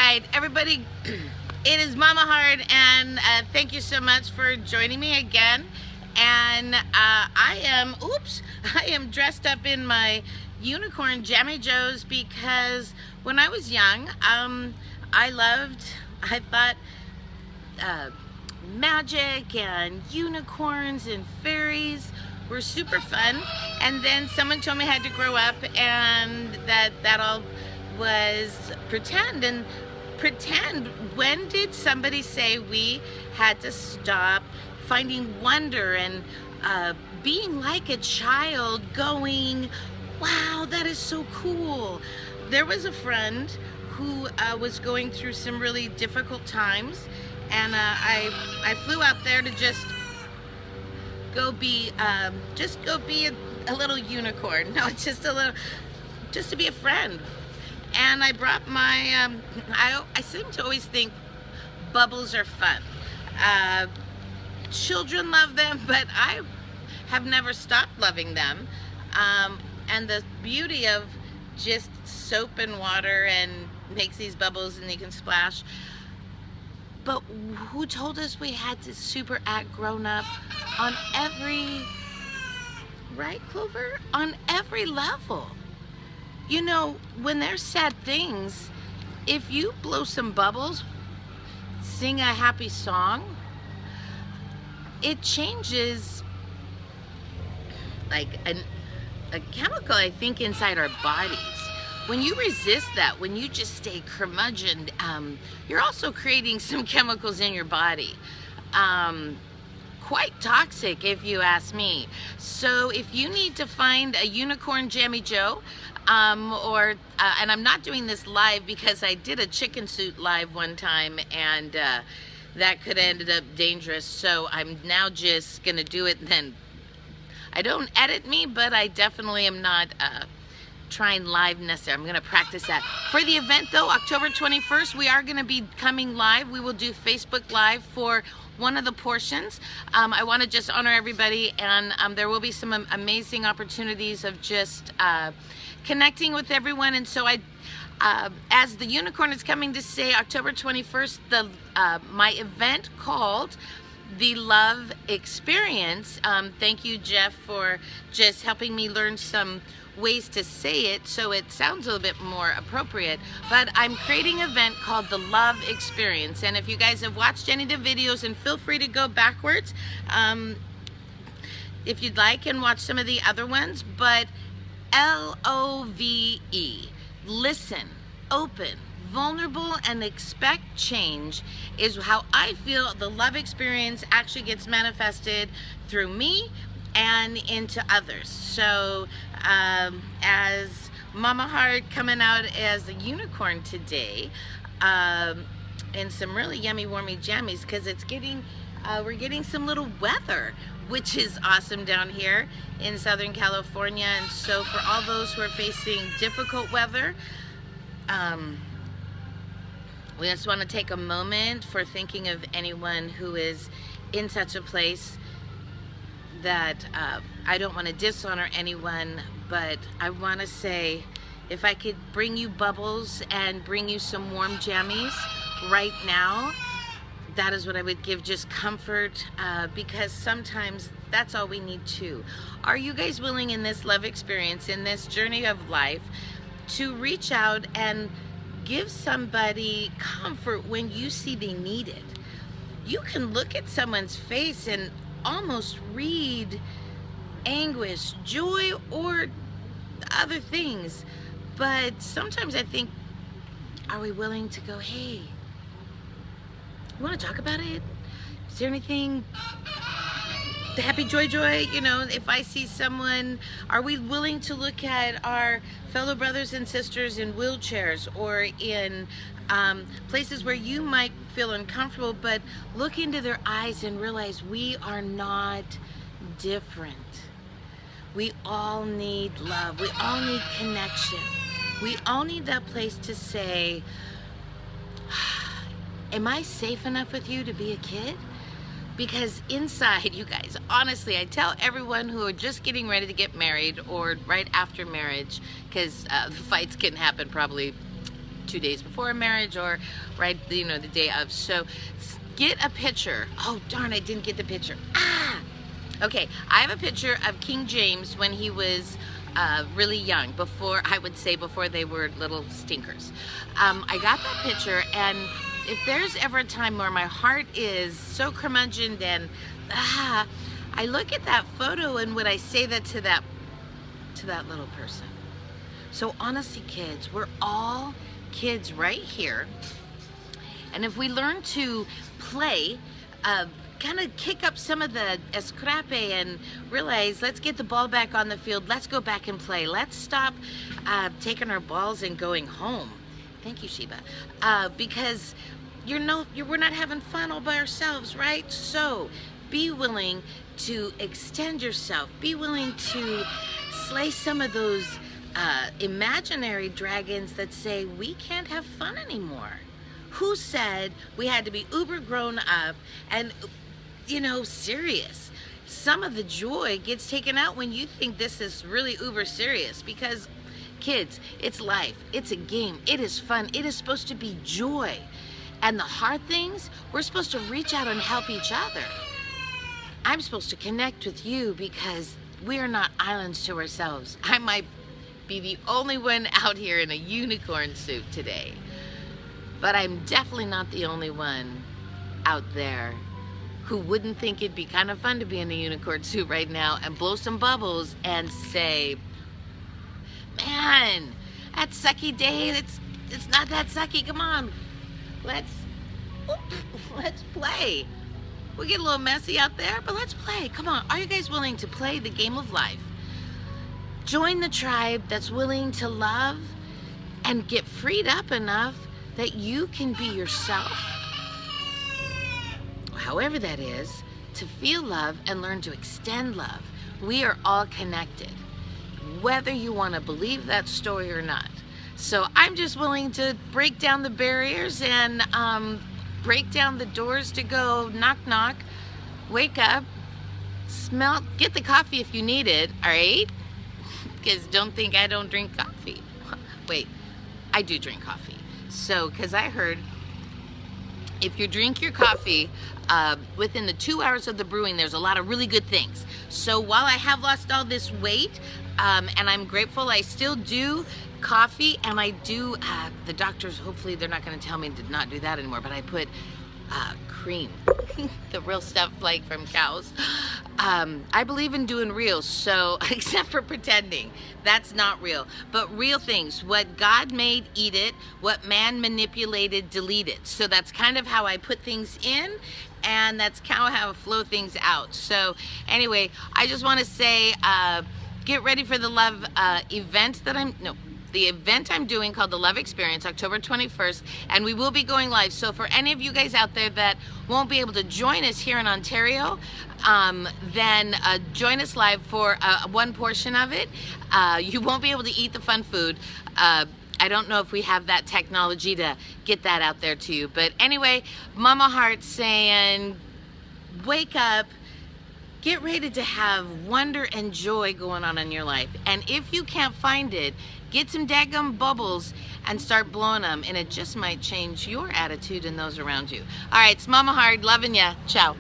right, everybody, it is Mama Heart, and thank you so much for joining me again. And I am dressed up in my unicorn Jammy Joes because when I was young, I thought magic and unicorns and fairies were super fun. And then someone told me I had to grow up and that all was pretend. And pretend, when did somebody say we had to stop finding wonder and being like a child going, wow, that is so cool? There was a friend who was going through some really difficult times, and I flew out there to just go be a little unicorn. No, just to be a friend. And I brought my, I seem to always think bubbles are fun. Children love them, but I have never stopped loving them. And the beauty of just soap and water and makes these bubbles and you can splash. But who told us we had to super act grown up on every, right, Clover? On every level. You know, when there's sad things, if you blow some bubbles, sing a happy song, it changes like a chemical, I think, inside our bodies. When you resist that, when you just stay curmudgeon, you're also creating some chemicals in your body. Quite toxic, if you ask me. So if you need to find a unicorn Jammy Joe, and I'm not doing this live because I did a chicken suit live one time, and that could have ended up dangerous. So I'm now just gonna do it. And then I don't edit me, but I definitely am not trying live necessarily. I'm gonna practice that. For the event though, October 21st, we are gonna be coming live. We will do Facebook Live for one of the portions. I want to just honor everybody, and there will be some amazing opportunities of just connecting with everyone. And so as the unicorn is coming to say October 21st, my event called The Love Experience. Thank you, Jeff, for just helping me learn some ways to say it so it sounds a little bit more appropriate. But I'm creating an event called The Love Experience, and if you guys have watched any of the videos, and feel free to go backwards if you'd like and watch some of the other ones, but LOVE, listen, open, vulnerable, and expect change is how I feel the love experience actually gets manifested through me and into others. So as Mama Heart coming out as a unicorn today, and some really yummy warmy jammies, because it's getting we're getting some little weather, which is awesome down here in Southern California. And so for all those who are facing difficult weather, we just want to take a moment for thinking of anyone who is in such a place that I don't want to dishonor anyone, but I want to say, if I could bring you bubbles and bring you some warm jammies right now, that is what I would give, just comfort, because sometimes that's all we need too. Are you guys willing in this love experience, in this journey of life, to reach out and give somebody comfort when you see they need it? You can look at someone's face and almost read anguish, joy, or other things. But sometimes I think, are we willing to go, hey, you want to talk about it? Is there anything? The happy joy, you know, if I see someone, are we willing to look at our fellow brothers and sisters in wheelchairs or in places where you might feel uncomfortable, but look into their eyes and realize we are not different. We all need love. We all need connection. We all need that place to say, am I safe enough with you to be a kid? Because inside, you guys, honestly, I tell everyone who are just getting ready to get married or right after marriage, because the fights can happen probably 2 days before marriage or right, the day of. So get a picture. Oh darn, I didn't get the picture. Okay, I have a picture of King James when he was really young, before they were little stinkers. I got that picture, and if there's ever a time where my heart is so curmudgeoned and I look at that photo, and would I say that to that little person? So honestly, kids, we're all kids right here, and if we learn to play, kind of kick up some of the escrape and realize, let's get the ball back on the field, let's go back and play, let's stop taking our balls and going home. Thank you, Sheba. Because we're not having fun all by ourselves, right? So be willing to extend yourself, be willing to slay some of those imaginary dragons that say we can't have fun anymore. Who said we had to be uber grown up and serious? Some of the joy gets taken out when you think this is really uber serious, because kids, it's life, it's a game, it is fun, it is supposed to be joy. And the hard things, we're supposed to reach out and help each other. I'm supposed to connect with you because we are not islands to ourselves. I might be the only one out here in a unicorn suit today, but I'm definitely not the only one out there who wouldn't think it'd be kind of fun to be in a unicorn suit right now and blow some bubbles and say, man, that sucky day, it's not that sucky, come on, let's play. We get a little messy out there, but let's play. Come on, are you guys willing to play the game of life? Join the tribe that's willing to love and get freed up enough that you can be yourself, however that is, to feel love and learn to extend love. We are all connected, whether you want to believe that story or not. So I'm just willing to break down the barriers and break down the doors to go knock knock, wake up, smell, get the coffee if you need it, all right? Because don't think I don't drink coffee. Wait, I do drink coffee. So, because I heard if you drink your coffee within the 2 hours of the brewing, there's a lot of really good things. So while I have lost all this weight, and I'm grateful, I still do coffee, and I do, the doctors, hopefully they're not going to tell me to not do that anymore, but I put cream, the real stuff like from cows. I believe in doing real, so except for pretending, that's not real, but real things. What God made, eat it. What man manipulated, delete it. So that's kind of how I put things in, and that's kind of how I flow things out. So anyway, I just want to say, get ready for the love event that the event I'm doing called the Love Experience, October 21st, and we will be going live. So for any of you guys out there that won't be able to join us here in Ontario, then join us live for one portion of it. You won't be able to eat the fun food. I don't know if we have that technology to get that out there to you. But anyway, Mama Heart saying, wake up, get ready to have wonder and joy going on in your life. And if you can't find it, get some daggum bubbles and start blowing them, and it just might change your attitude and those around you. All right, it's Mama Heart, loving ya. Ciao.